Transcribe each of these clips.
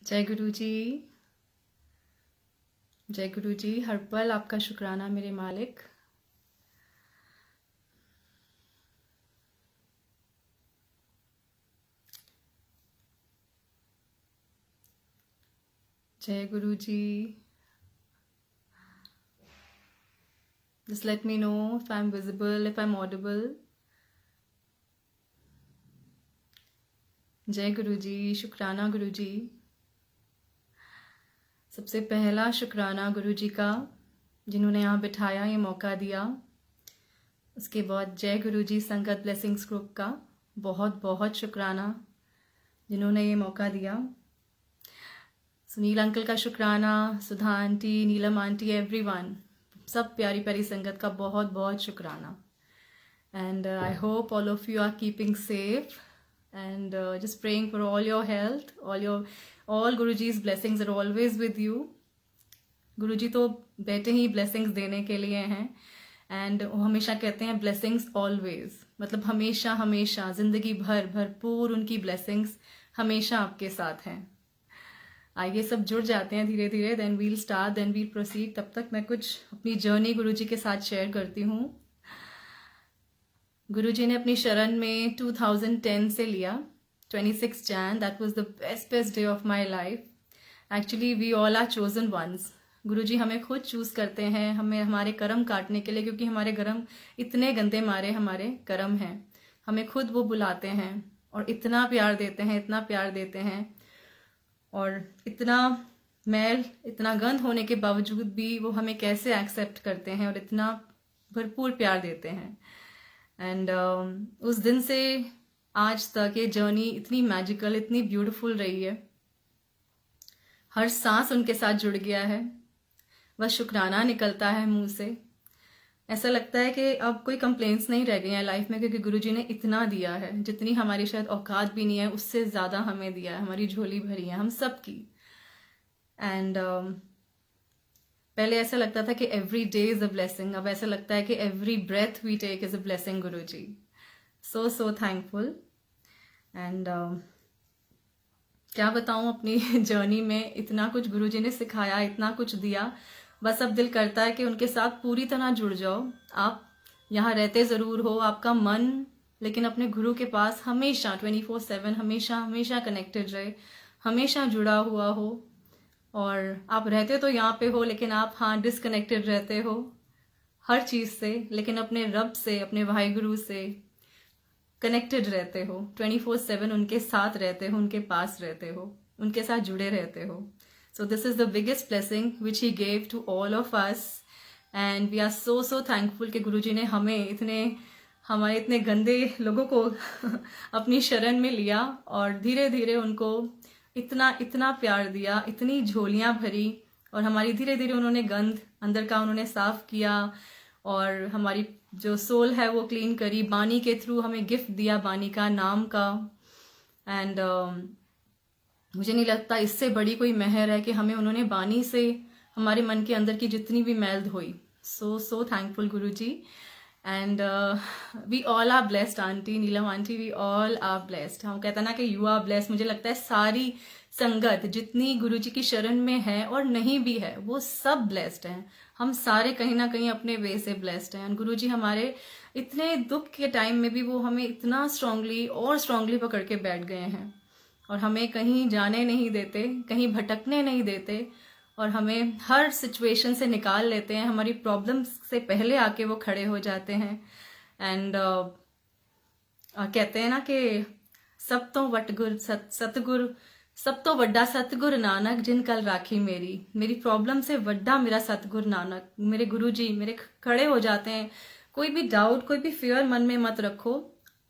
जय गुरु जी। जय गुरु जी। हर पल आपका शुक्राना मेरे मालिक। जय गुरु जी। Just let me know if I'm visible, if I'm audible. जय गुरु जी। शुक्राना गुरु जी। सबसे पहला शुक्राना गुरु जी का, जिन्होंने यहाँ बिठाया, ये मौका दिया। उसके बाद जय गुरु जी संगत ब्लेसिंग्स ग्रुप का बहुत बहुत शुक्राना, जिन्होंने ये मौका दिया। सुनील अंकल का शुक्राना, Sudha aunty, Neelam aunty, everyone, सब प्यारी प्यारी संगत का बहुत बहुत शुक्राना। And I hope all of you are keeping safe and just praying for all your health, all Guruji's blessings are always with you. Guruji तो बैठे ही blessings देने के लिए हैं, and वो हमेशा कहते हैं blessings always, मतलब हमेशा हमेशा जिंदगी भर भरपूर उनकी blessings हमेशा आपके साथ हैं। आइए सब जुड़ जाते हैं धीरे धीरे, then we'll start, then we'll proceed। तब तक मैं कुछ अपनी जर्नी गुरुजी के साथ शेयर करती हूँ। गुरुजी ने अपनी शरण में 2010 से लिया, 26 Jan, that was the best day of my life. Actually we all are chosen ones. Guruji हमें खुद चूज करते हैं, हमें हमारे कर्म काटने के लिए, क्योंकि हमारे कर्म इतने गंदे मारे हमारे कर्म हैं। हमें खुद वो बुलाते हैं और इतना प्यार देते हैं, इतना प्यार देते हैं, और इतना मैल, इतना गंद होने के बावजूद भी वो हमें कैसे एक्सेप्ट करते हैं और इतना भरपूर प्यार देते हैं। एंड उस दिन से आज तक ये जर्नी इतनी मैजिकल, इतनी ब्यूटीफुल रही है। हर सांस उनके साथ जुड़ गया है, बस शुक्राना निकलता है मुंह से। ऐसा लगता है कि अब कोई कंप्लेंट्स नहीं रह गई हैं लाइफ में, क्योंकि गुरुजी ने इतना दिया है, जितनी हमारी शायद औकात भी नहीं है, उससे ज़्यादा हमें दिया है। हमारी झोली भरी है हम सब की। एंड पहले ऐसा लगता था कि every day is a blessing, अब ऐसा लगता है कि every breath we take is a blessing Guruji. So thankful. And क्या बताऊं अपनी जर्नी में, इतना कुछ गुरुजी ने सिखाया, इतना कुछ दिया। बस अब दिल करता है कि उनके साथ पूरी तरह जुड़ जाओ। आप यहाँ रहते ज़रूर हो, आपका मन लेकिन अपने गुरु के पास हमेशा 24/7 हमेशा हमेशा कनेक्टेड रहे, हमेशा जुड़ा हुआ हो। और आप रहते तो यहाँ पे हो, लेकिन आप हाँ डिसकनेक्टेड रहते हो हर चीज़ से, लेकिन अपने रब से, अपने भाई गुरु से कनेक्टेड रहते हो। 24/7 उनके साथ रहते हो, उनके पास रहते हो, उनके साथ जुड़े रहते हो। So this is the biggest blessing which he gave to all of us, and we are so thankful कि गुरुजी ने हमारे इतने गंदे लोगों को अपनी शरण में लिया और धीरे धीरे उनको इतना प्यार दिया, इतनी झोलियां भरी, और हमारी धीरे धीरे उन्होंने गंद अंदर का उन्होंने साफ किया, और हमारी जो सोल है वो क्लीन करी। बानी के थ्रू हमें गिफ्ट दिया, बानी का नाम का। एंड मुझे नहीं लगता इससे बड़ी कोई मेहर है कि हमें उन्होंने बानी से हमारे मन के अंदर की जितनी भी मैल धोई। So thankful Guruji. And we all are blessed aunty, Neelam aunty, we all are blessed. हम कहते हैं ना कि यू आर ब्लेस्ड। मुझे लगता है सारी संगत जितनी गुरुजी की शरण में है और नहीं भी है, वो सब ब्लेस्ड हैं। हम सारे कहीं ना कहीं अपने वे से ब्लेस्ड हैं। गुरुजी हमारे इतने दुख के टाइम में भी वो हमें इतना स्ट्रांगली पकड़ के बैठ गए हैं, और हमें कहीं जाने नहीं देते, कहीं भटकने नहीं देते, और हमें हर सिचुएशन से निकाल लेते हैं। हमारी प्रॉब्लम्स से पहले आके वो खड़े हो जाते हैं। एंड कहते हैं ना कि सब तो वड्डा सतगुर नानक, जिन कल राखी मेरी प्रॉब्लम से वड्डा मेरा सतगुर नानक, मेरे गुरुजी मेरे खड़े हो जाते हैं। कोई भी डाउट, कोई भी फियर मन में मत रखो,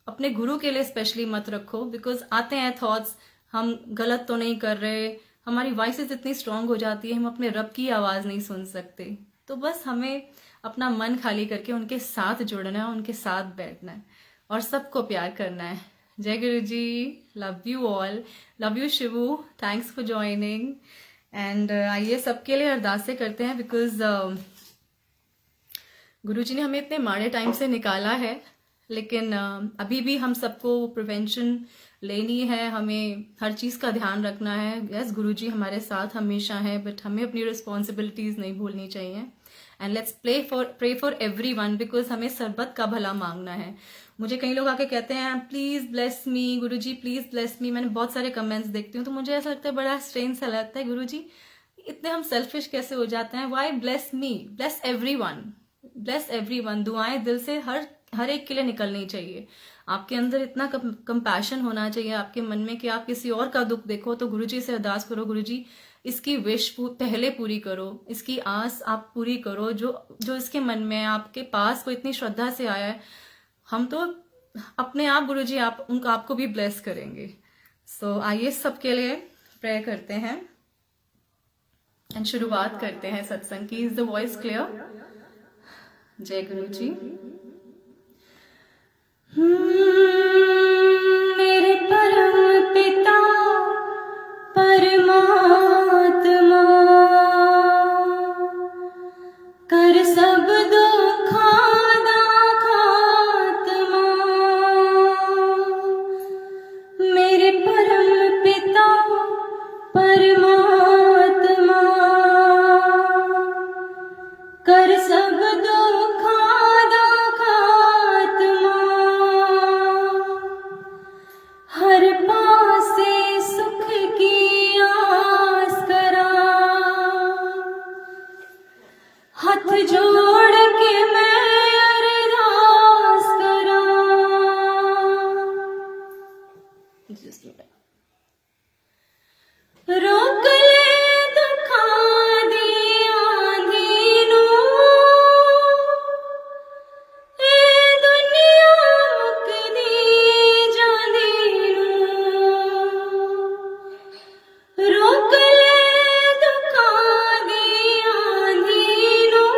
अपने गुरु के लिए स्पेशली मत रखो, बिकॉज आते हैं थॉट्स, हम गलत तो नहीं कर रहे, हमारी वॉइसेस इतनी स्ट्रांग हो जाती है, हम अपने रब की आवाज़ नहीं सुन सकते। तो बस हमें अपना मन खाली करके उनके साथ जुड़ना है, उनके साथ बैठना है, और सबको प्यार करना है। जय Guru ji. Love you all, love you Shivu, thanks for joining. And आइए सबके लिए अरदासें करते हैं, बिकॉज गुरु जी ने हमें इतने माड़े टाइम से निकाला है, लेकिन अभी भी हम सबको प्रिवेंशन लेनी है, हमें हर चीज़ का ध्यान रखना है। यस, गुरुजी हमारे साथ हमेशा हैं, बट हमें अपनी रिस्पॉन्सिबिलिटीज़ नहीं भूलनी चाहिए। And let's pray for everyone, because हमें सरबत का भला मांगना है। मुझे कई लोग आके कहते हैं please bless me Guruji, please bless me. मैंने बहुत सारे कमेंट्स देखती हूँ तो मुझे ऐसा लगता है, बड़ा स्ट्रेंज सा लगता है, गुरुजी इतने हम सेल्फिश कैसे हो जाते हैं? Why bless me? Bless everyone, bless everyone. दुआएं दिल से हर एक के लिए निकलनी चाहिए। आपके अंदर इतना कंपैशन होना चाहिए आपके मन में कि आप किसी और का दुख देखो तो गुरुजी से अरदास करो, गुरुजी इसकी विश पहले पूरी करो, इसकी आस आप पूरी करो, जो इसके मन में है, आपके पास को इतनी श्रद्धा से आया है। हम तो अपने आप गुरुजी आपको भी ब्लेस करेंगे। सो आइए सबके लिए प्रे करते हैं एंड शुरुआत करते हैं सत्संग की। Is the voice clear? जय गुरुजी। मेरे परम पिता परमात्मा, कर सब दुखों दा खात्मा। मेरे परम पिता परमात्मा, कर सब दुखों दा खात्मा। हर पासे सुख की आस करा, हाथ जोड़ के मैं अरदास करा। रोक ले दुखां दी आंधी नूं, ए दुनिया मुकदी जांदी नूं। रोक ले दुखां दी आंधी नूं,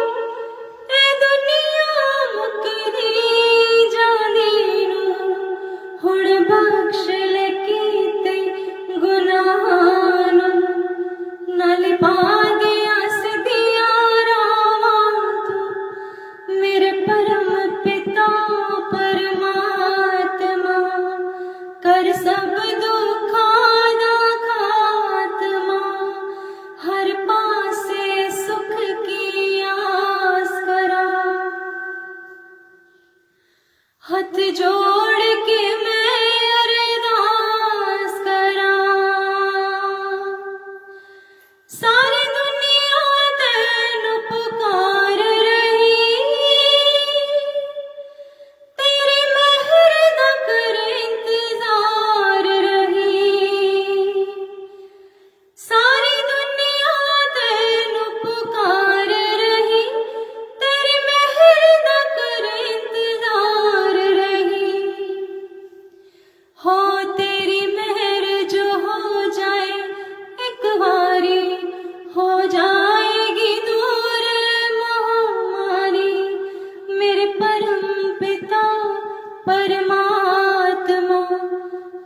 ए दुनिया मुकदी जांदी नूं। हुण बख्श ले कीते गुनाहां नूं, नाल पा दिया सिद्धिया रावां तूं। मेरे परम पिता परमात्मा, कर सब दुखां दा खात्मा। हर पासे सुख की आस करा, हाथ जोड़ के मैं अरदास करा। सारी दुनिया तैनू पुकार रही, तेरी मेहर दा कर इंतजार रही। सारी दुनिया तैनू पुकार रही, तेरी मेहर दा कर इंतजार रही। हो तेरी मेहर जो हो जाए एक बारी, हो जाएगी दूर महामारी। मेरे परम पिता परमात्मा,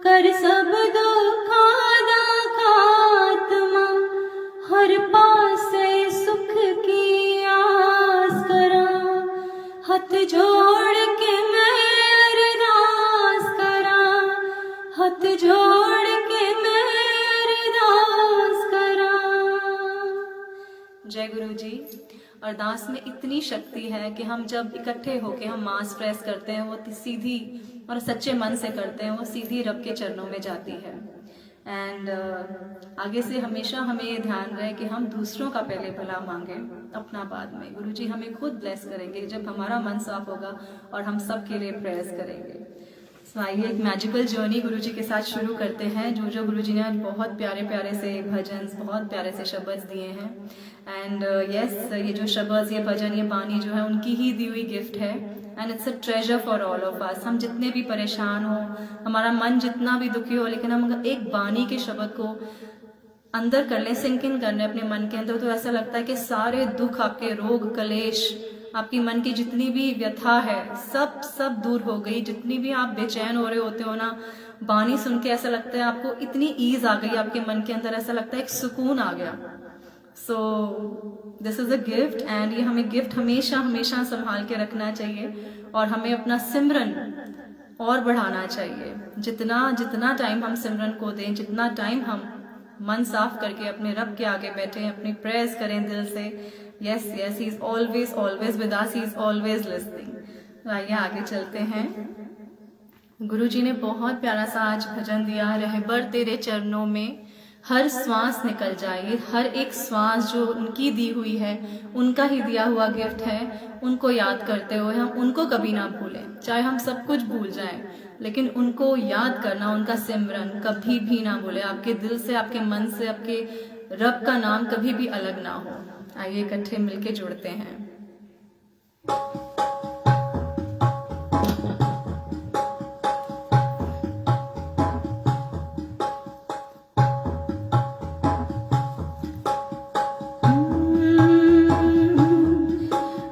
कर सब दुखों दा खात्मा। हर पासे सुख की आस करा, हाथ जोड़ के मैं अरदास करा। हाथ जोड़ के मैं अरदास करा। जय गुरु जी। अरदास में इतनी शक्ति है कि हम जब इकट्ठे होके हम मास प्रेस करते हैं, वो सीधी और सच्चे मन से करते हैं, वो सीधी रब के चरणों में जाती है। एंड आगे से हमेशा हमें ये ध्यान रहे कि हम दूसरों का पहले भला मांगे, अपना बाद में। गुरुजी हमें खुद ब्लेस करेंगे जब हमारा मन साफ होगा और हम सब के लिए प्रेयर्स करेंगे। सो आइए एक मैजिकल जर्नी गुरुजी के साथ शुरू करते हैं। जो गुरुजी ने आज बहुत प्यारे प्यारे से भजन, बहुत प्यारे से शब्द दिए हैं। एंड यस, ये जो शब्द, ये भजन, ये बानी जो है उनकी ही दी हुई गिफ्ट है। And it's a treasure for all of अस। हम जितने भी परेशान हो, हमारा मन जितना भी दुखी हो, लेकिन हम एक बानी के शब्द को अंदर कर लें, सिंक इन कर लें अपने मन के अंदर, तो ऐसा लगता है कि सारे दुख, आपके रोग कलेश, आपकी मन की जितनी भी व्यथा है, सब दूर हो गई। जितनी भी आप बेचैन हो रहे होते हो ना, बानी सुन के ऐसा लगता है आपको इतनी ईज आ गई आपके मन के अंदर, ऐसा लगता है एक सुकून आ गया। सो this is a gift, and ये हमें गिफ्ट हमेशा हमेशा संभाल के रखना चाहिए। और हमें अपना सिमरन और बढ़ाना चाहिए। जितना जितना टाइम हम सिमरन को दें, जितना टाइम हम मन साफ करके अपने रब के आगे बैठें, अपनी प्रेयर्स करें दिल से, yes yes, he is always always with us, he is always listening. आइए आगे चलते हैं। गुरु जी ने बहुत प्यारा सा आज भजन दिया, रहबर तेरे चरणों में हर श्वास निकल जाए। ये हर एक श्वास जो उनकी दी हुई है, उनका ही दिया हुआ गिफ्ट है, उनको याद करते हुए हम उनको कभी ना भूलें। चाहे हम सब कुछ भूल जाएं, लेकिन उनको याद करना, उनका सिमरन कभी भी ना भूलें। आपके दिल से, आपके मन से, आपके रब का नाम कभी भी अलग ना हो। आइए इकट्ठे मिलके जुड़ते हैं।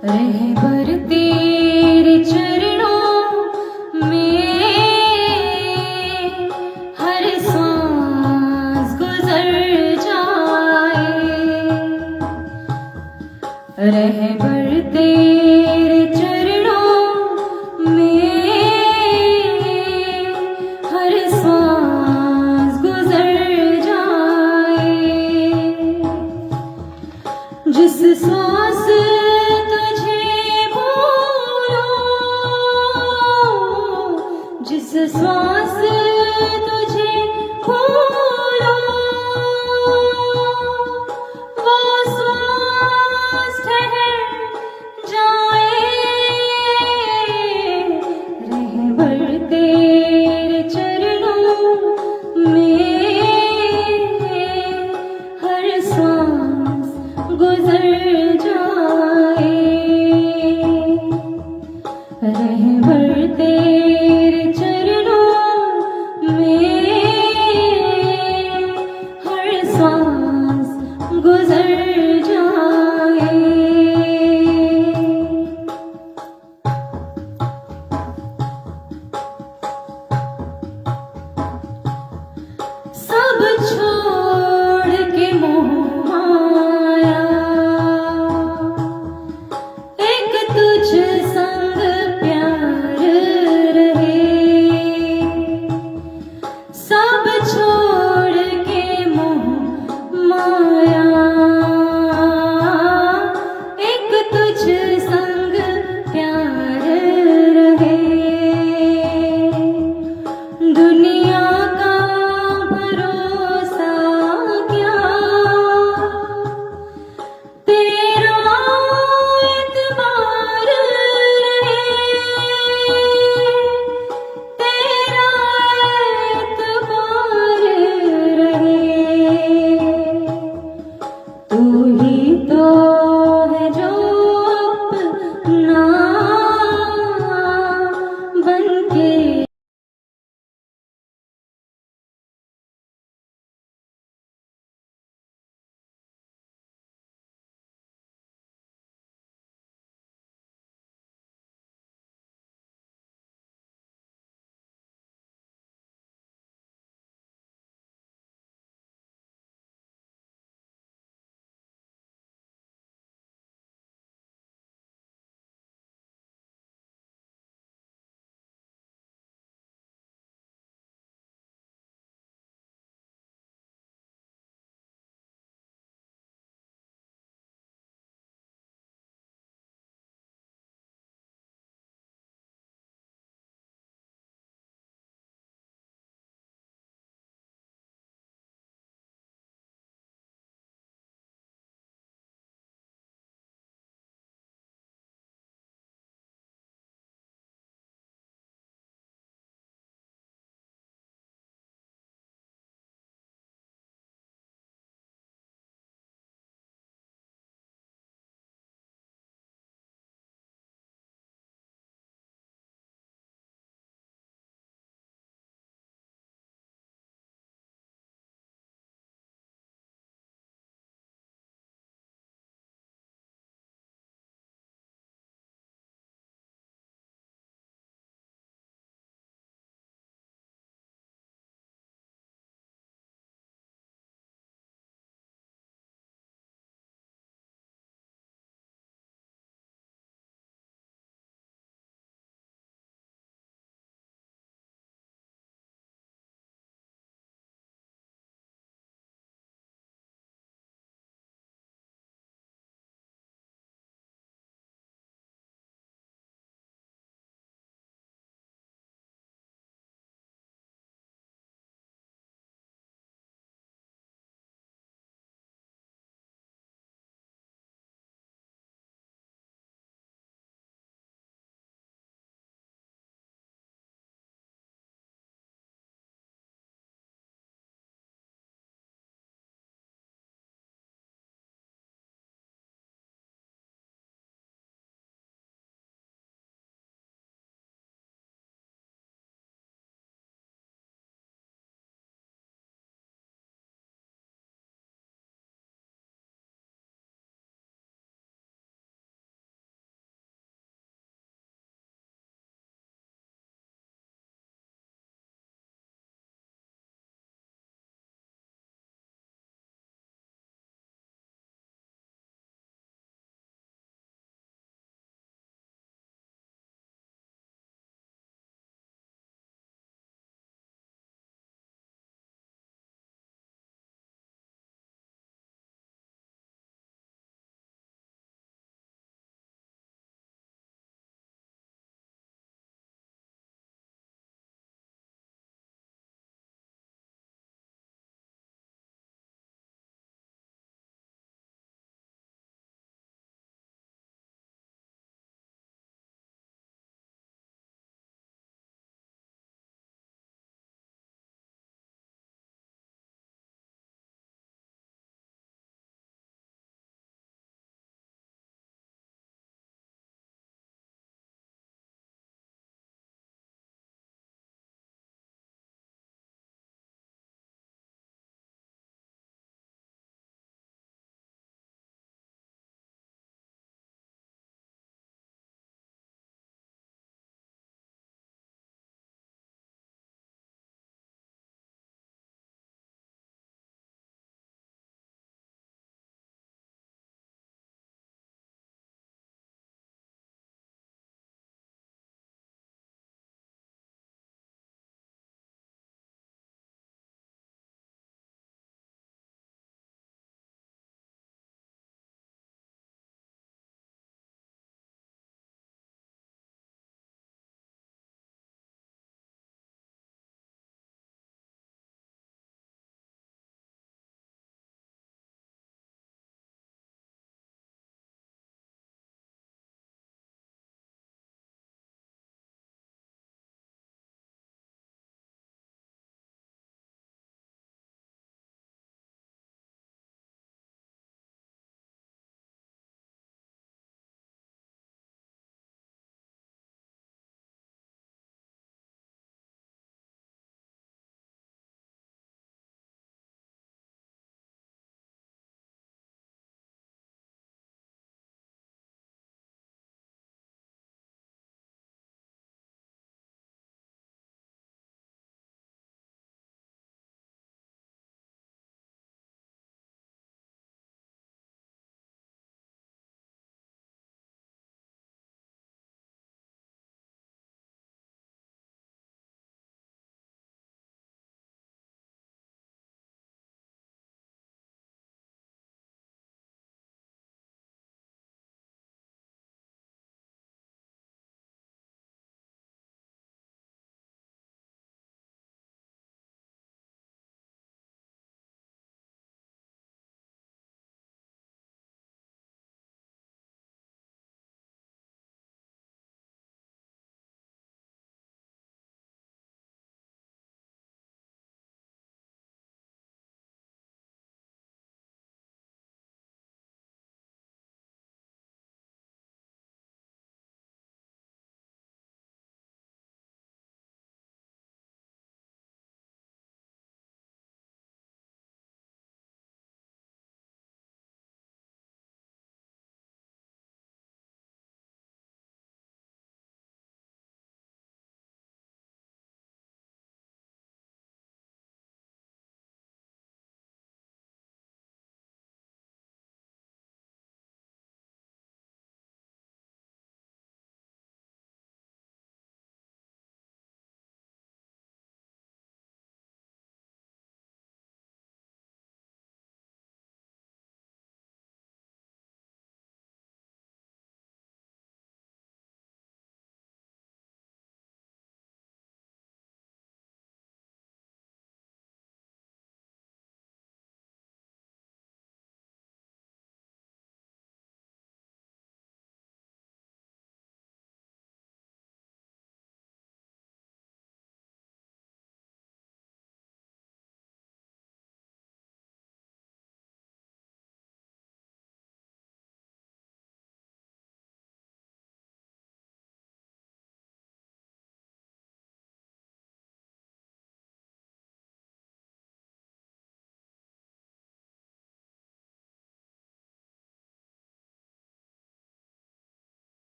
रहबर तेरे चरणों में हर सांस गुजर जाए। रहबर तेरे चरणों में हर सांस गुजर जाए। जिस सांस जिस श्वास तुझे भूलो, वो श्वास ठहर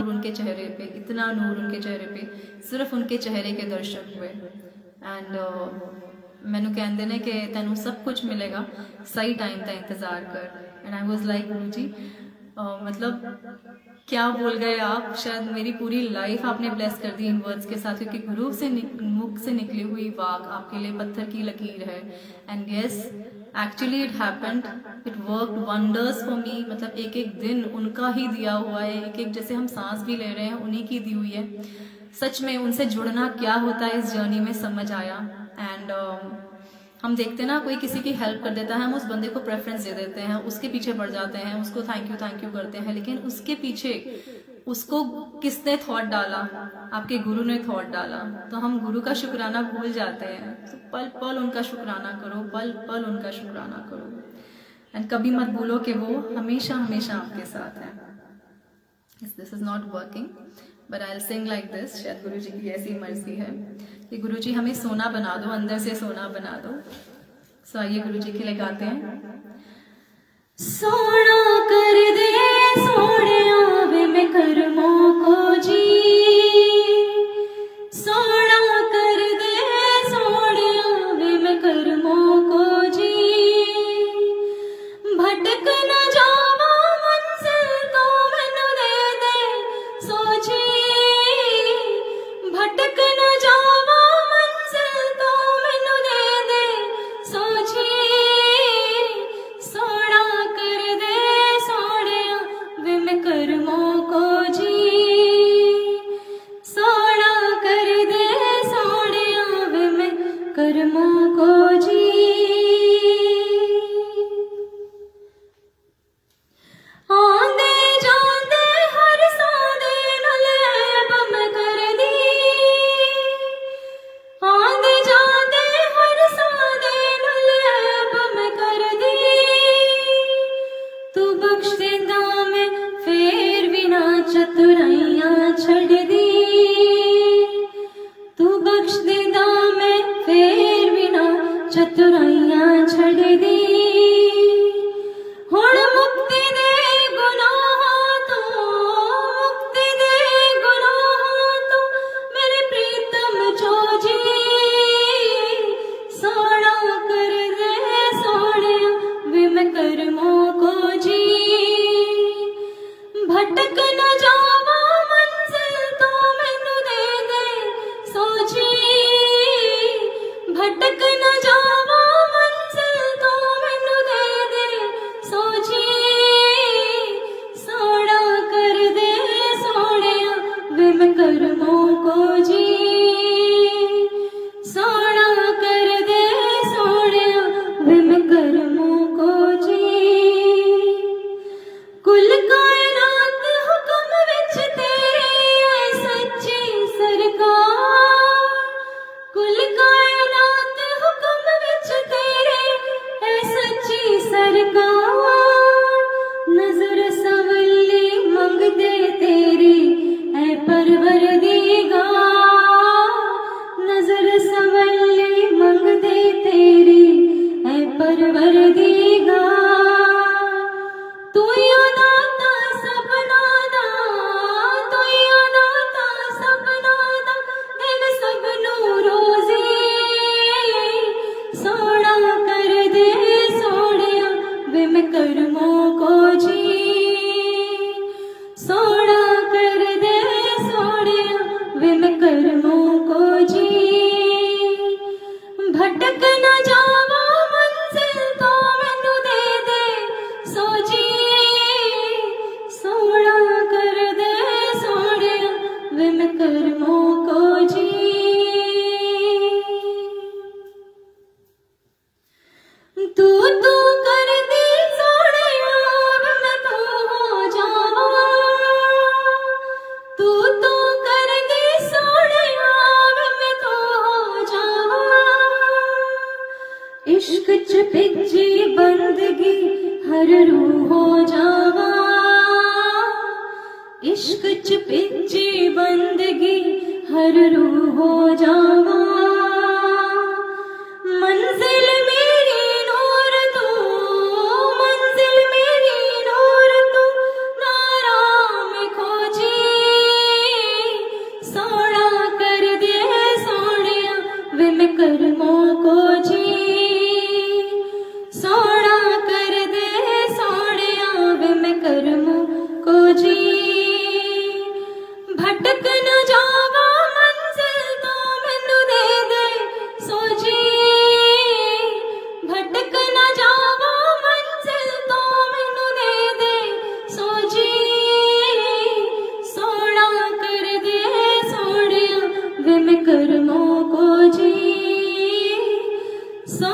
उनके चेहरे पे, इतना नूर उनके चेहरे पे, सिर्फ उनके चेहरे के दर्शन हुए। एंड मैनू कहते ने कि तेनू सब कुछ मिलेगा, सही टाइम का इंतज़ार कर। एंड आई वॉज लाइक गुरु जी मतलब क्या बोल गए आप, शायद मेरी पूरी लाइफ आपने ब्लेस कर दी इन वर्ड्स के साथ, क्योंकि गुरु से मुख से निकली हुई वाक आपके लिए पत्थर की लकीर है। And yes, actually it happened, it worked wonders for me. मतलब एक एक दिन उनका ही दिया हुआ है, एक एक जैसे हम सांस भी ले रहे हैं उन्हीं की दी हुई है। सच में उनसे जुड़ना क्या होता है इस जर्नी में समझ आया। एंड हम देखते हैं ना, कोई किसी की हेल्प कर देता है, हम उस बंदे को प्रेफरेंस दे देते हैं, उसके पीछे पड़ जाते हैं, उसको थैंक यू करते हैं, लेकिन उसके पीछे उसको किसने थॉट डाला, आपके गुरु ने थॉट डाला। तो हम गुरु का शुक्राना भूल जाते हैं। तो पल पल उनका शुक्राना करो, पल पल उनका शुक्राना करो। एंड कभी मत भूलो कि वो हमेशा हमेशा आपके साथ है। This is not working but I will sing like this. शायद गुरु जी की ऐसी मर्जी है कि गुरु जी हमें सोना बना दो, अंदर से सोना बना दो। सो आइए गुरु जी के लिए गाते हैं। सोना कर दे सोने आवे मैं कर्मों को जी, सोना कर दे सोने आवे मैं कर्मों को जी, भटक न जावा मंजिल तो मैनू दे दे सोची, भटक न जावा मंजिल तो मैनू दे दे सोची, सोना कर दे सोने वे मैं कर्मों को जी, सोना कर दे सोने वे मैं कर्मों को जी। आंदे जांदे हर सादे नाल ऐब मैं कर दी, आंदे जांदे हर सादे नाल ऐब मैं कर दी, तू बख्श देंदा मैं फेर भी ना चतुराइयां छड़ दी, तू बख्श देंदा मैं फेर भी ना चतुराइयां छड़ दी, हुण मुक्ति दे गुनाहां तो, मुक्ति दे गुनाहां तो मेरे प्रीतम जो जी, सोना कर दे सोने वे मैं कर्मों को जी, भटक न जावा मंजिल तो मैनू दे दे सोची, भटक न जावा मंजिल तो मैनू दे दे सोची, सोना कर दे सोने वे मैं कर्मों को जी, सोना कर दे सोने वे मैं कर्मों को जी। कुल कायनात हुक्म विच तेरे ऐ सच्ची सरकार, कुल कायनात हुक्म विच तेरे ऐ सच्ची सरकार, नजर सवली मंगदे तेरी ऐ परवरदिगार, नजर सवली मंगदे तेरी ऐ परवरदिगार, तू दाता सबना दा, तू दाता सबना दा, देव सबनू रोजी, सोना कर दे सोने वे मैं कर्मों को जी, सोना कर दे सोने वे मैं कर्मों को जी, भटक न जावा मंजिल तो मैनू दे दे सोची, सोना कर दे सोने वे मैं कर्मों को जी। तू तू कर दी सोने अब मैं तू हो जावा, तू तू कर दी सोने अब मैं तू हो जावा, इश्क च भिजी बंदगी हर रूह हो जावा, इश्क च भिजी बंदगी हर रूह हो जावा, मंजिल मेरी नूर तू, मंजिल मेरी नूर तू, नाराम खोजी,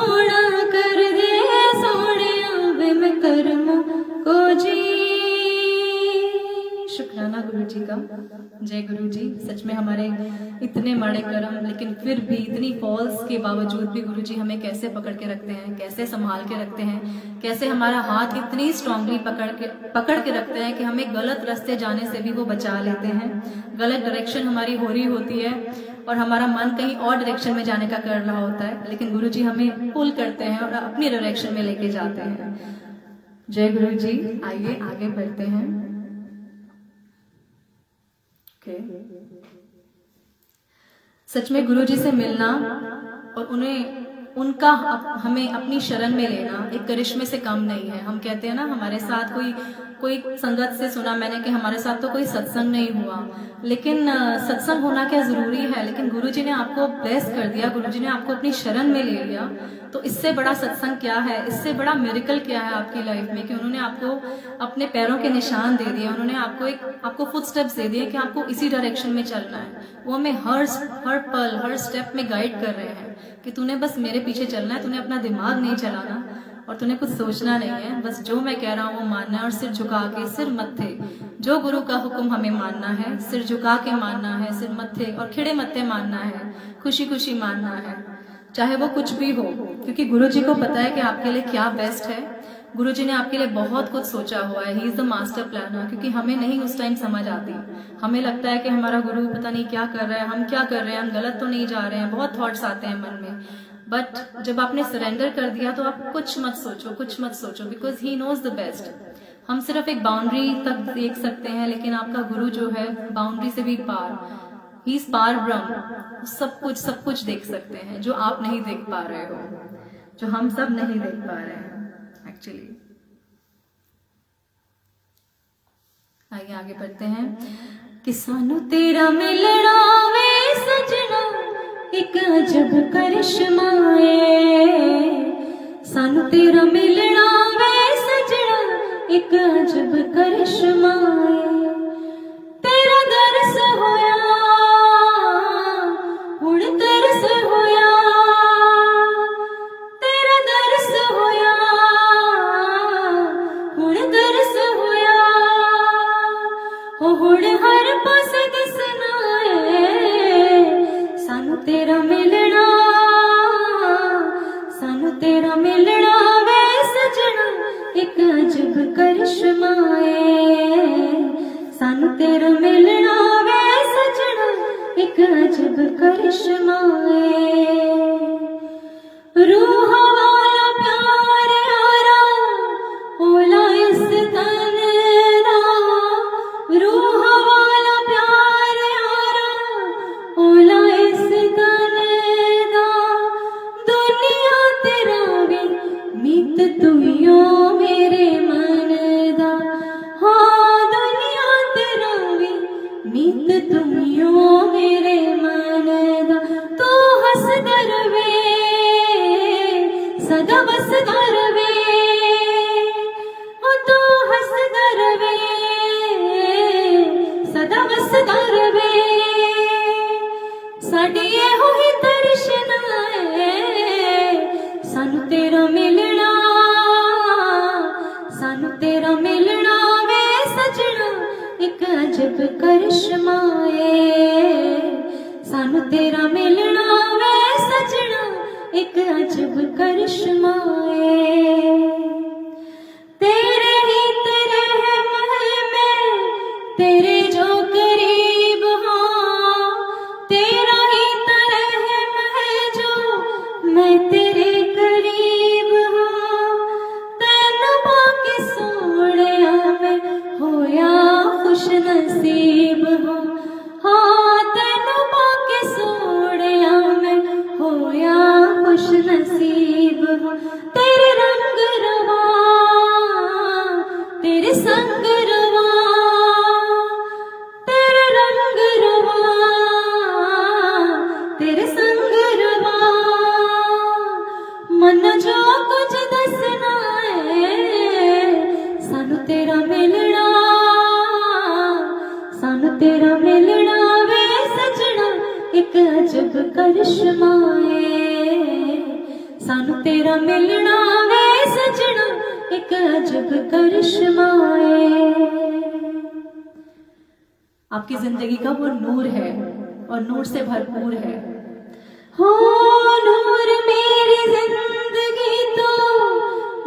सोना कर दे सोने वे मैं कर्म को जी। शुक्राना गुरु जी का। जय गुरु जी। सच में हमारे इतने माड़े कर्म, लेकिन फिर भी इतनी फॉल्स के बावजूद भी गुरु जी हमें कैसे पकड़ के रखते हैं, कैसे संभाल के रखते हैं, कैसे हमारा हाथ इतनी स्ट्रांगली पकड़ के रखते हैं कि हमें गलत रास्ते जाने से भी वो बचा लेते हैं। गलत डायरेक्शन हमारी हो रही होती है और हमारा मन कहीं और डायरेक्शन में जाने का कर रहा होता है, लेकिन गुरु जी हमें पुल करते हैं और अपनी डायरेक्शन में लेके जाते हैं। जय गुरु जी। आइए आगे बढ़ते हैं। सच में गुरु जी से मिलना और उनका हमें अपनी शरण में लेना एक करिश्मे से कम नहीं है। हम कहते हैं ना, हमारे साथ कोई संगत से सुना मैंने कि हमारे साथ तो कोई सत्संग नहीं हुआ, लेकिन सत्संग होना क्या जरूरी है, लेकिन गुरु जी ने आपको ब्लेस कर दिया, गुरु जी ने आपको अपनी शरण में ले लिया, तो इससे बड़ा सत्संग क्या है, इससे बड़ा मिरेकल क्या है आपकी लाइफ में कि उन्होंने आपको अपने पैरों के निशान दे दिए, उन्होंने आपको फुटस्टेप्स दे दिए कि आपको इसी डायरेक्शन में चलना है। वो हमें हर पल हर स्टेप में गाइड कर रहे हैं कि तूने बस मेरे पीछे चलना है, तूने अपना दिमाग नहीं चलाना और तूने कुछ सोचना नहीं है, बस जो मैं कह रहा हूँ वो मानना है और सिर झुका के, सिर मत्थे, जो गुरु का हुक्म हमें मानना है, सिर झुका के मानना है, सिर मत्थे और खिड़े मत्थे मानना है, खुशी खुशी मानना है, चाहे वो कुछ भी हो, क्योंकि गुरु जी को पता है कि आपके लिए क्या बेस्ट है। गुरु जी ने आपके लिए बहुत कुछ सोचा हुआ है। He is the master planner. क्योंकि हमें नहीं उस टाइम समझ आती, हमें लगता है कि हमारा गुरु पता नहीं क्या कर रहा है, हम क्या कर रहे हैं, हम गलत तो नहीं जा रहे हैं, बहुत थॉट्स आते हैं मन में। बट जब आपने सरेंडर कर दिया तो आप कुछ मत सोचो, because he knows the best. हम सिर्फ एक बाउंड्री तक देख सकते हैं, लेकिन आपका गुरु जो है बाउंड्री से भी पार, ही इज पार ब्रह्म, सब कुछ देख सकते हैं जो आप नहीं देख पा रहे हो, जो हम सब नहीं देख पा रहे हैं एक्चुअली। आइए आगे बढ़ते हैं कि सानू तेरा मिलना वे सजना एक अजब करिश्मा है, सानू तेरा मिलना वे सजना एक अजब करिश्मा है। तेरा दरस होया हुण तरस होया, तेरा दरस होया हुण तरस होया, हुण हर पासे दिसना है, सानू तेरा मिलना, सानू तेरा मिलना वे सजना एक अजब करिश्मा है, सानू तेरा मिलना वे सजना एक अजब करिश्मा है। रूह वाला प्यार यारा होला इस तन दा, रूह वाला प्यार यारा होला इस तन दा, दुनिया तेरा वे मीत तुइयो मेरे मन दा, हाँ दुनिया तेरा वे मीत तुइयो मेरे मन दा। तू हसदा रवे सदा बसदा रवे, तू हसदा रवे सदा बसदा रवे, साडी एहो ही दर्शना है, सानू तेरा मिलना, सानू तेरा मिलना वे सजना एक अजब करिश्मा है, सानू तेरा मिलना वे सजना एक अजब करिश्मा है। तेरे ही तेरे है मैं तेरे जो करीब, हाँ तेरा ही तरह है मैं जो मैं तेरे करीब, हाँ तेन पाके सोहणिया मैं होया खुश नसीब, हाँ तेन पाके सोहणिया मैं होया खुश नसीब, तेरे रंग रवा तेरे संग रवा, तेरे रंग रवा तेरे संग रवा, मन जो कुछ दसना है, सानू तेरा मिलना, सानू तेरा मिलना वे सजना एक अजब करिश्मा है, सानू तेरा मिलना वे सजना एक अजब करिश्मा है। आपकी जिंदगी का वो नूर है और नूर से भरपूर है। हो नूर मेरी जिंदगी तो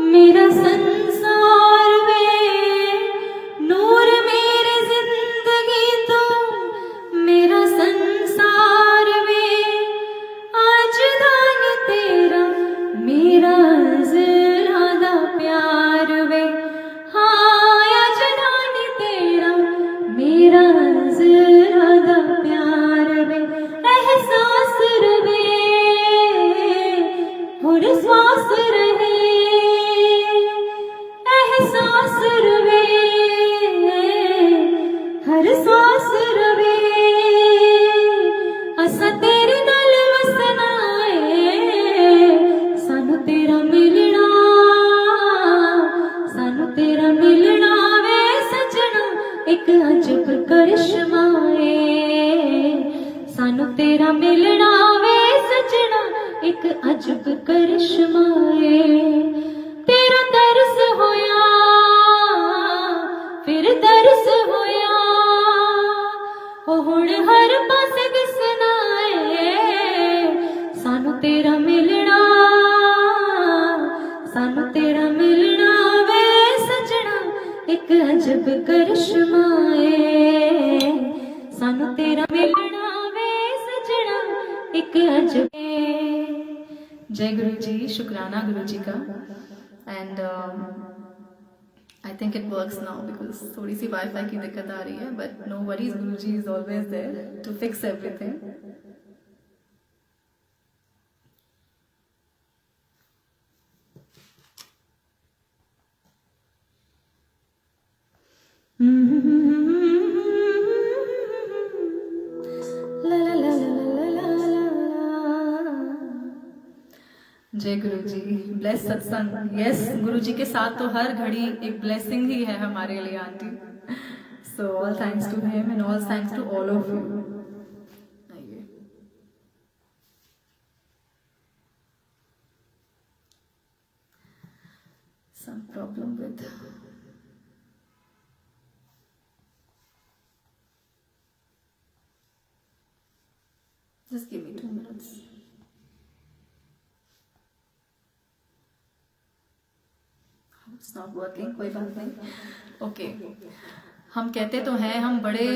मेरा संसार वे, नूर मेरी जिंदगी तो मेरा संसार वे, आज दान तेरा मेरा ज़्यादा प्यार वे, हाँ आज दान तेरा मेरा ज़्यादा प्यार वे, एहसास रवे और श्वास रहे, एहसास रवे हर श्वास रवे, असा तेरे नाल वसना है, सानू तेरा मिलना, सानू तेरा मिलना वे सजना एक अजब करिश्मा है, सानू तेरा मिलना वे सजना एक अजब करिश्मा है। तेरा तरस होया फिर तरस होया, ओ हुण हर पासे दिसना है, सानू तेरा मिलना, सानू तेरा मिलना वे सजना एक अजब करिश्मा है, सानू तेरा मिलना वे सजना एक अजब। जय गुरु जी, शुक्राना गुरु जी का। And I think it works now because थोड़ी सी वाईफाई की दिक्कत आ रही है, but no worries, Guru ji is always there to fix everything. ला ला ला ला ला ला ला। जय गुरु जी, ब्लेस सत्संग। यस, गुरु जी के साथ तो हर घड़ी एक ब्लेसिंग ही है हमारे लिए aunty. So all thanks to him and all thanks to all of you. Some problem with just give me 2 minutes. It's not working, कोई बात नहीं। ओके, हम कहते तो हैं, हम बड़े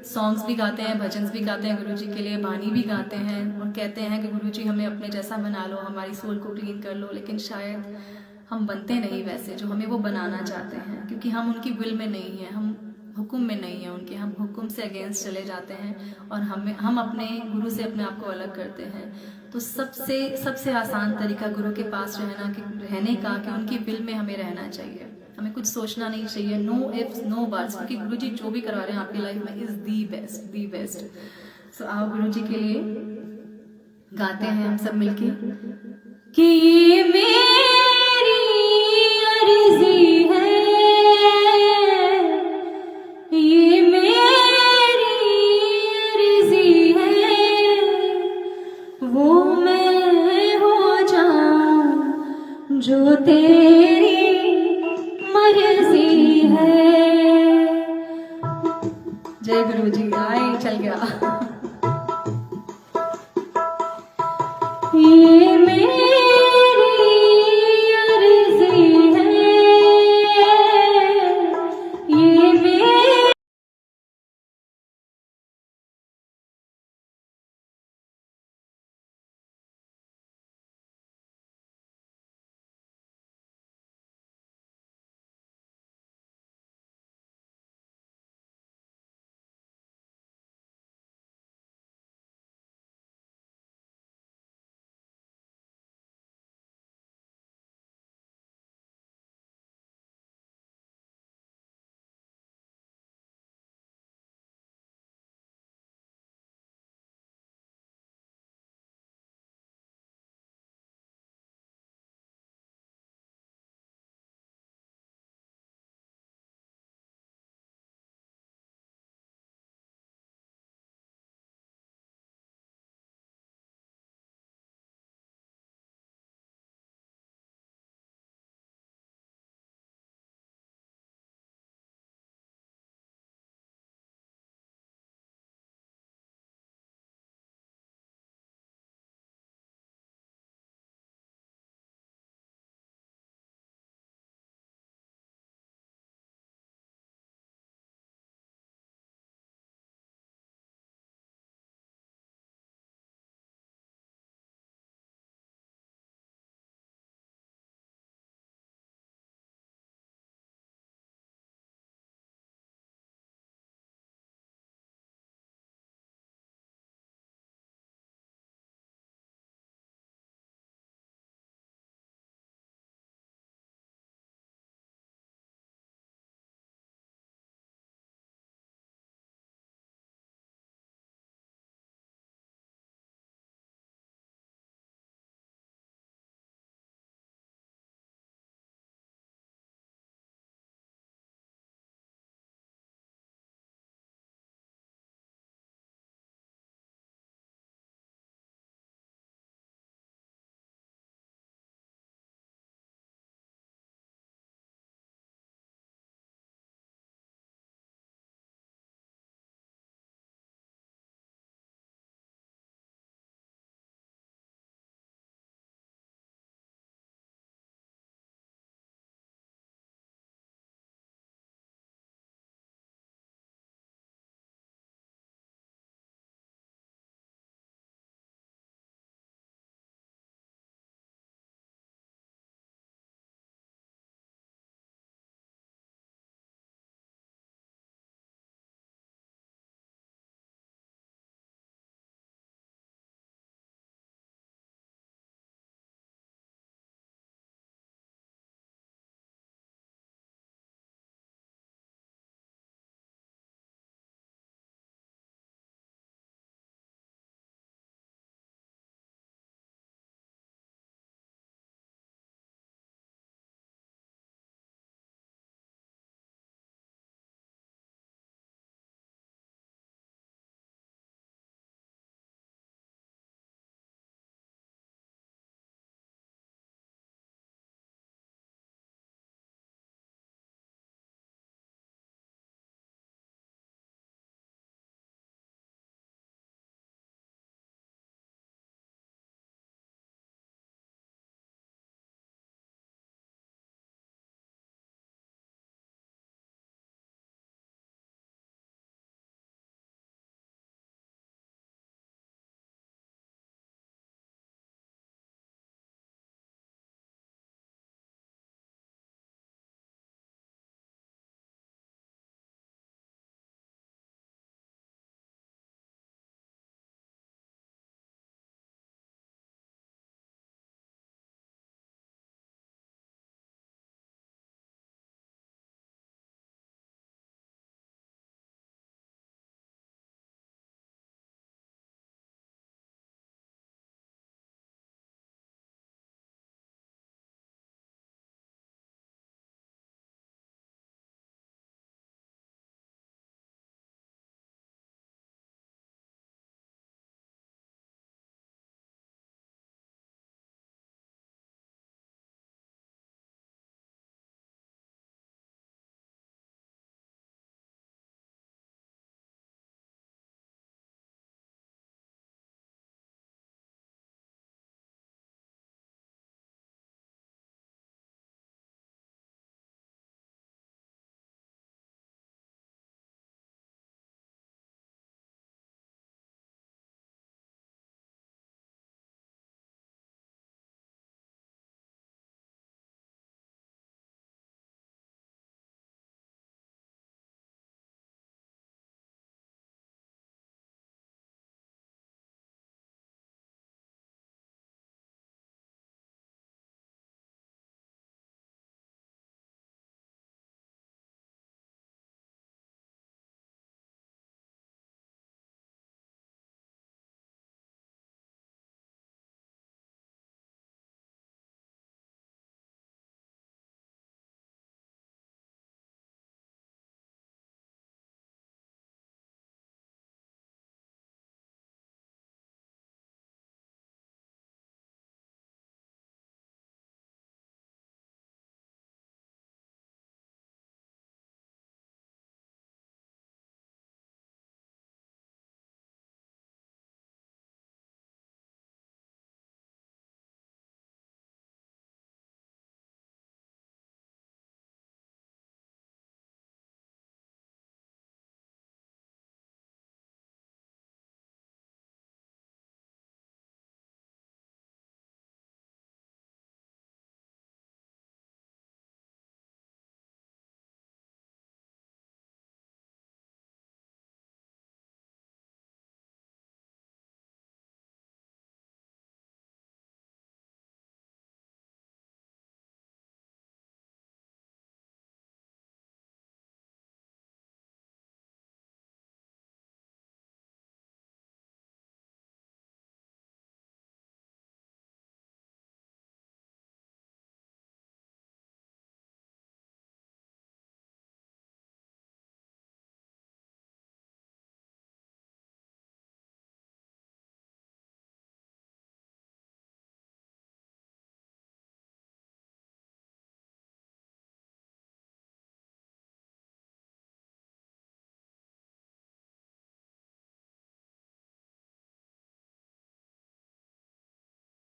सॉन्ग्स भी गाते हैं, भजन्स भी गाते हैं गुरु जी के लिए, बानी भी गाते हैं और कहते हैं कि गुरु जी हमें अपने जैसा बना लो, हमारी सोल को क्लीन कर लो, लेकिन शायद हम बनते नहीं वैसे जो हमें वो बनाना चाहते हैं, क्योंकि हम उनकी विल में नहीं हैं, हम हुक्म में नहीं है उनके, हम हुक्म से अगेंस्ट चले जाते हैं और हम अपने गुरु से अपने आप को अलग करते हैं। तो सबसे आसान तरीका गुरु के पास रहने का कि उनकी विल में हमें रहना चाहिए, हमें कुछ सोचना नहीं चाहिए, नो इफ्स नो बट्स, क्योंकि गुरु जी जो भी करवा रहे हैं आपकी लाइफ में इज दी बेस्ट। सो आओ गुरु जी के लिए गाते हैं हम सब मिलके कि ये मेरी अर्जी है, ये मेरी अर्जी है, वो मैं हो जाऊं जो तेरी मर्जी है। जय गुरु जी, आए चल गया। ये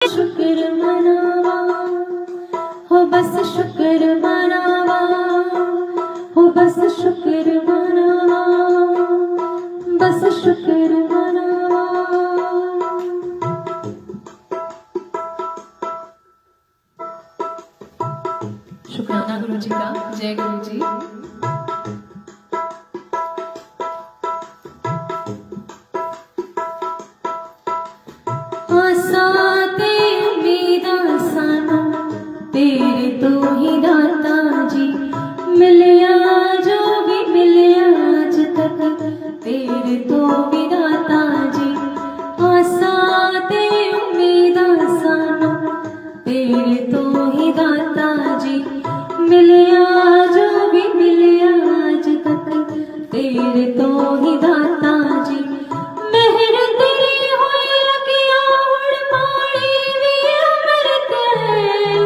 शुक्र मनावा, हो बस शुक्र मनावा, हो बस शुक्र मनावा, बस शुक्र मनावा। शुक्राना गुरु जी का। जय गुरु जी। तेरे तो ही दाता जी, मिलिया जो भी मिलिया आज तक, तेरे तो भी दाता जी। आसा ते उम्मीदा सानू, तेरे तो ही दाता जी, मिलिया जो भी मिलिया आज तक, तेरे तो ही दाता जी। मेहर तेरी होई लगिया हुण पानी वी अमृत है,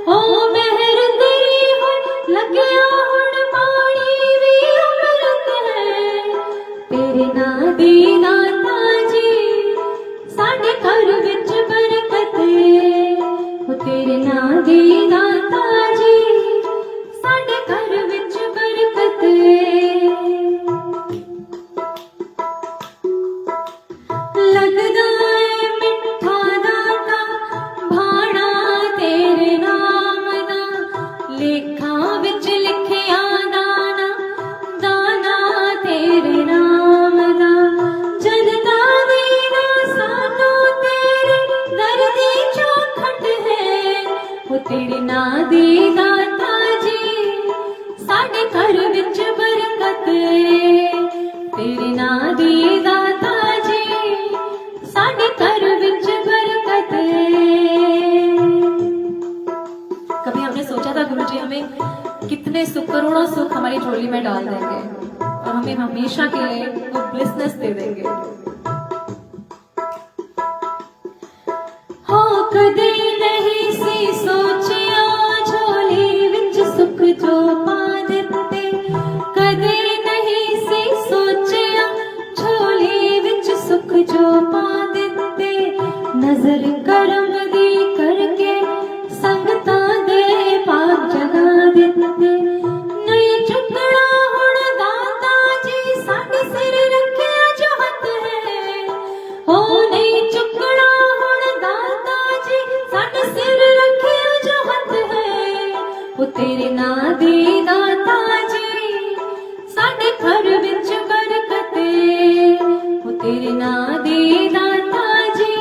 ओ मेहर तेरी होई लगिया हुण पानी वी अमृत है। तेरे नां दी दाता जी साडे घर विच बरकत है, ओ तेरे नां दी दाता जी साडे घर विच बरकत है। लगदा है मिठा दाता भाणा तेरे नाम दा, लेखा विच लिखिया दाना, दाना तेरे नाम दा। जनता दीना सानू तेरे दर दी चौखट है, वो तेरे नां दी दाता जी साडे घर विच बरकत है। तेरे नां दी दाता जी साडे घर विच बरकत है। कभी हमने सोचा था गुरु जी हमें कितने सुख, करोड़ों सुख हमारी झोली में डाल देंगे और हमें हमेशा के लिए वो ब्लिसनेस दे देंगे। हो कदे नहीं सी सोचिया झोली विच सुख जो पा दिते, कदे नहीं सी सोचिया झोली विच सुख जो पा दिते। नजर करम दी करके संगतां दे पाक जगा दिते। नहीं चुकना हुण दाता जी साडे सिर रखिया जो हथ है, हो नहीं चुकना हुण दाता जी साडे सिर रखिया जो हथ है। वो तेरे नां दी दाता जी साडे घर विच बरकत है, वो तेरे नां दी दाता जी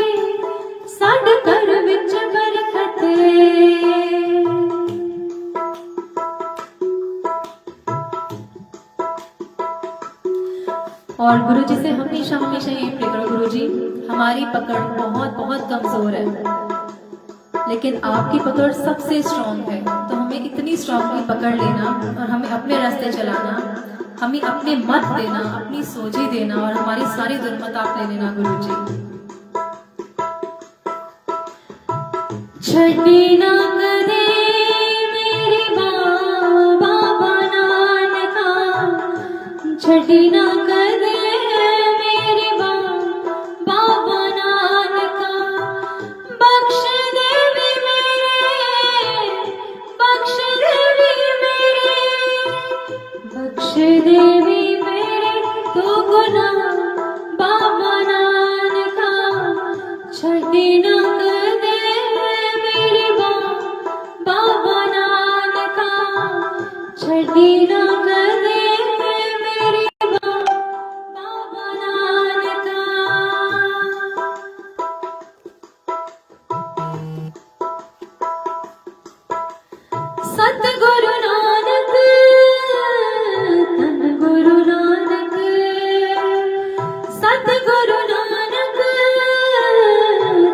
साडे घर विच बरकत है। और गुरु जी से हमेशा हमेशा ये प्रे करो, गुरु जी हमारी पकड़ बहुत बहुत कमजोर है, लेकिन आपकी पकड़ सबसे स्ट्रांग है। तो हमें इतनी स्ट्रांगली पकड़ लेना और हमें अपने रास्ते चलाना, हमें अपने मत देना, अपनी सोची देना और हमारी सारी दुर्मत आप ले लेना गुरु जी। छड़ी ना करे मेरे बाबा नानका, छड़ी ना करे मेरे बाबा नानका। बख्श देवी मेरे, बख्श देवी मेरे, बख्श देवी मेरे तो गुना बाबा नानका। छड़ी ना करे मेरे बाबा नानका, छड़ी ना करे मेरे बाबा नानका। सतगुरु नानक धन गुरु नानक, सतगुरु नानक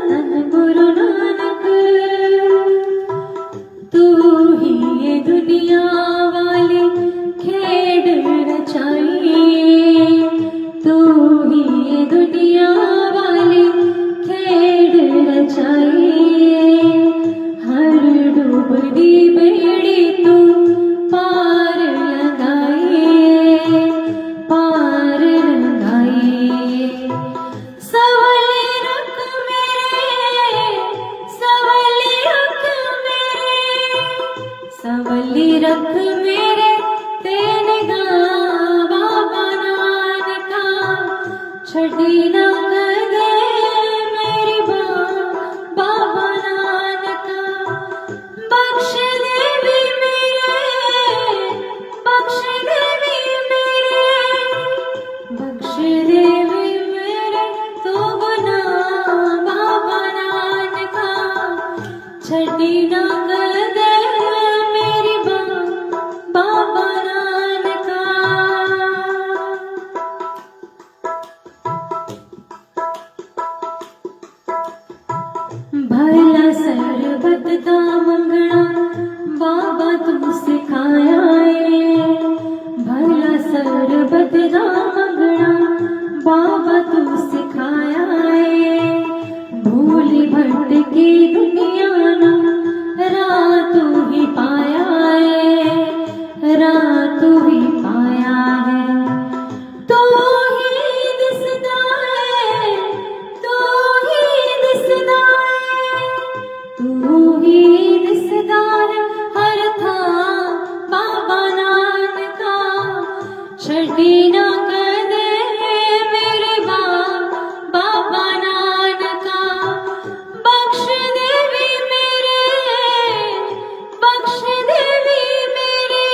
धन गुरु नानक। तू ही ये दुनिया वाली खेड रचाई, तू ही ये दुनिया वाली खेड रचाई। हर डूबती बेड़ी तू पार लगाई, पार लगाई। सवाले रख मेरे संवली रख मेरे तेन बाबा नानका छड़ी ना कदे मेरी बाबा नानका बख्श देवी मेरे बख्श देवी मेरे बख्श देवी मेरे तो गुना बाबा नानका छड़ी ना कदे मेरी बाबा नानका भला सरबत का मंगना बाबा तुम सिखाया है भला सरबत का मंगना बाबा तुम सिखाया है भूली भटकी दुनिया ना रात ही पाया है रात ही पाया है तो ही दिसदा है तो ही दिसदा है तू ही दिसदा है हर था बाबा नानका छड़ी ना कदे मेरे बाबा नानका बख्श देवी मेरे बख्श देवी मेरे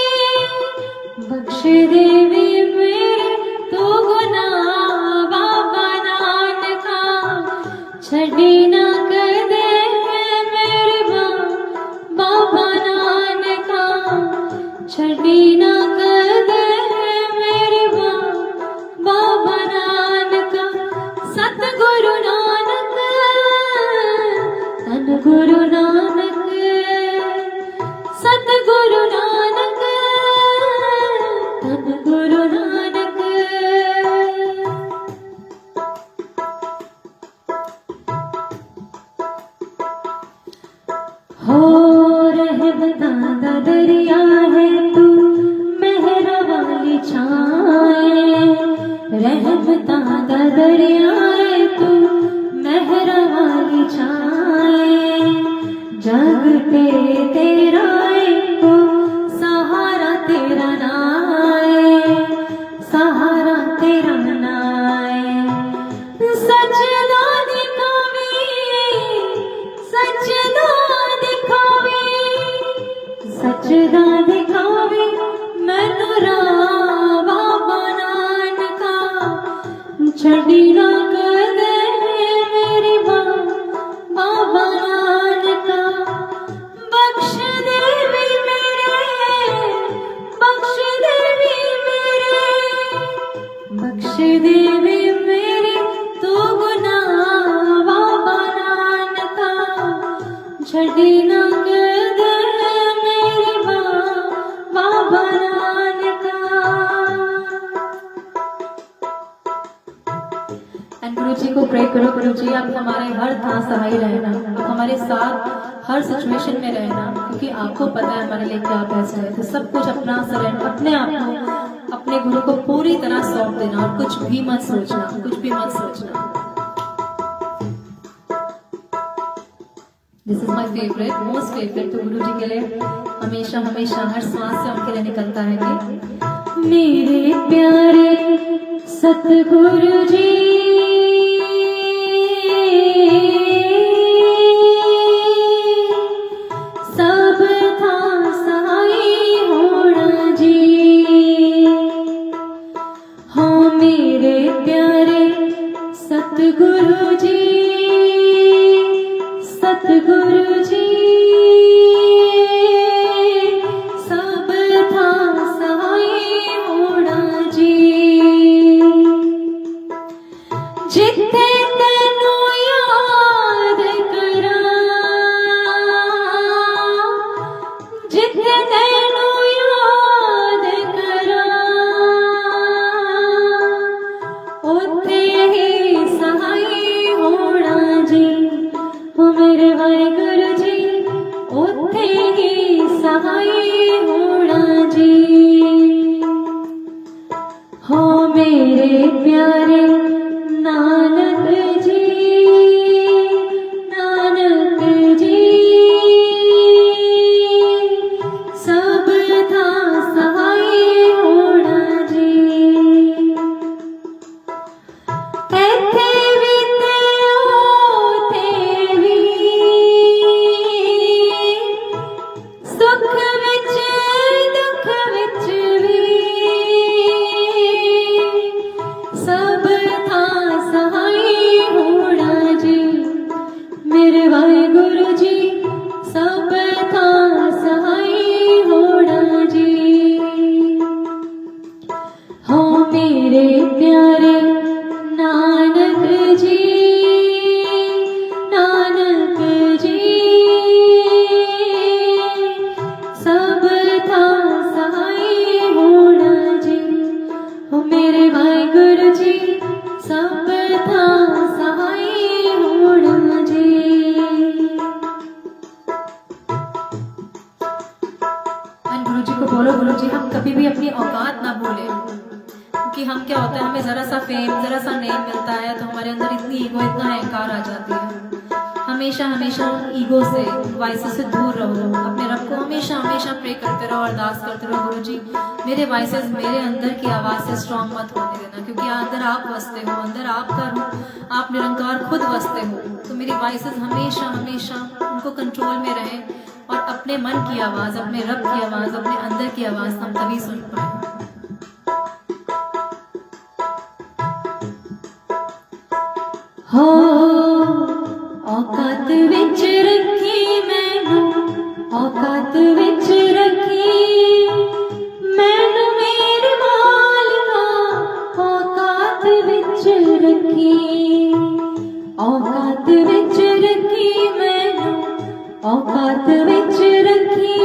बख्श देवी मेरे तो गुना बाबा नानका छड़ी ना कदे मेरे बाबा नानका छड़ी ना कदे मेरे बाबा नानका सतगुरु नानक धन गुरु नानक सतगुरु नानक धन गुरु नानक हो रहमता दा दरिया है तू मेहरा वाली छाए रहमता दा दरिया है तू मेहरा वाली छाए जग पे तेरा एको सहारा तेरा नाए सहारा तेरा नाए सजदा दिखावे सजदा दिखावे सजदा दिखावे मैनू बाबा नानका छड़ी ना कदे मेरी बाबा नानका बख्श देवी मेरे बख्श देवी मेरे बख्श देवी मेरे तो गुना बाबा नानका छड़ी ना कदे मेरी बाबा नानका एंड गुरु जी को प्रे करो गुरु जी आप हमारे हर था सहाय रहना आप हमारे साथ हर सिचुएशन में रहना क्योंकि आपको पता है हमारे लिए क्या बेस्ट है तो सब कुछ अपना सरेंडर अपने आप को अपने गुरु को पूरी तरह सौंप देना और कुछ भी मत सोचना कुछ भी मत सोचना this is my favourite most favourite तो गुरु जी के लिए हमेशा हमेशा हर सांस से उनके लिए निकलता है कि मेरे प्यारे सतगुरु जी सब था सहाय होना जी हाँ मेरे प्यारे सतगुरु जी सतगुरु जी सब था सहाय होना जी जिथे तेनू याद करा जिथे तेनू याद करा उथे ही सहाय होना जी ओ मेरे वाहिगुरु जी उथे ही सहाय होना जी हो मेरे प्यारे नानक जी सब था सहाय होना जी, ओ मेरे वाहिगुरु जी सब था सहाय होना जी। गुरु जी को बोलो, गुरु जी हम कभी भी अपनी औकात ना भूलें, क्योंकि हम क्या होता है, हमें जरा सा फेम, जरा सा नेम मिलता है तो हमारे अंदर इतनी ईगो, इतना अहंकार आ जाती है। हमेशा हमेशा ईगो से, वाइसेस से दूर रहो, अपने रब को हमेशा हमेशा प्रे करते रहो, अरदास करते रहो, गुरु जी मेरे वाइसेस, मेरे अंदर की आवाज़ से स्ट्रांग मत होने देना, क्योंकि अंदर आप बसते हो, अंदर आपका रूप, आप निरंकार खुद बसते हो, तो मेरी वाइसेस हमेशा हमेशा उनको कंट्रोल में रहे और अपने मन की आवाज़, अपने रब की आवाज़, अपने अंदर की आवाज़ हम तभी सुन पाए। हो औकात विच रखी मैनू, औकात विच रखी मैनू मेरे मालिका, औकात विच रखी, औकात विच रखी मैनू, औकात विच रखी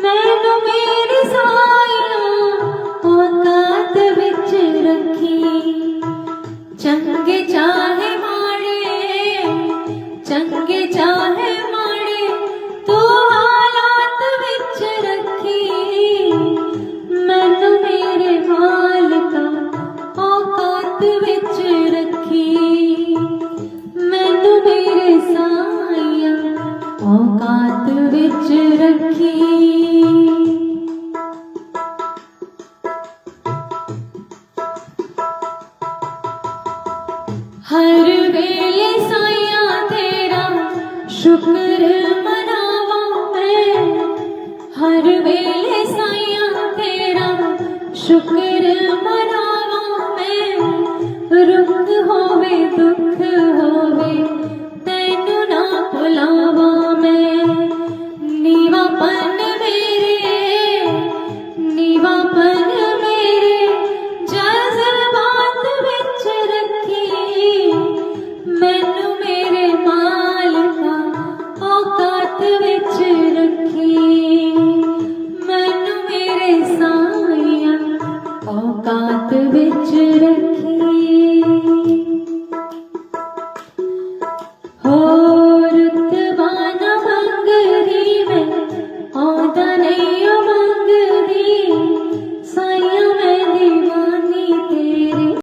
मैनू मेरी साया, औकात विच रखी। चंगे चाहे माड़े, चंगे चाहे माड़े तू हालात विच रखी मैनू मेरे मालिका, औकात विच रखी मैनू मेरे साया, औकात विच रखी। हर वेले साया तेरा शुक्र मनावा मैं, हर वेले साया तेरा शुक्र मनावा मैं, रुख होवे दुख होवे तैनू ना भुलावा मैं, नीवापन मेरे, नीवापन मेरे जज्बात विच रखी मैनू मेरे मालिका, औकात विच रखी मैनू मेरे साया, औकात विच रखी।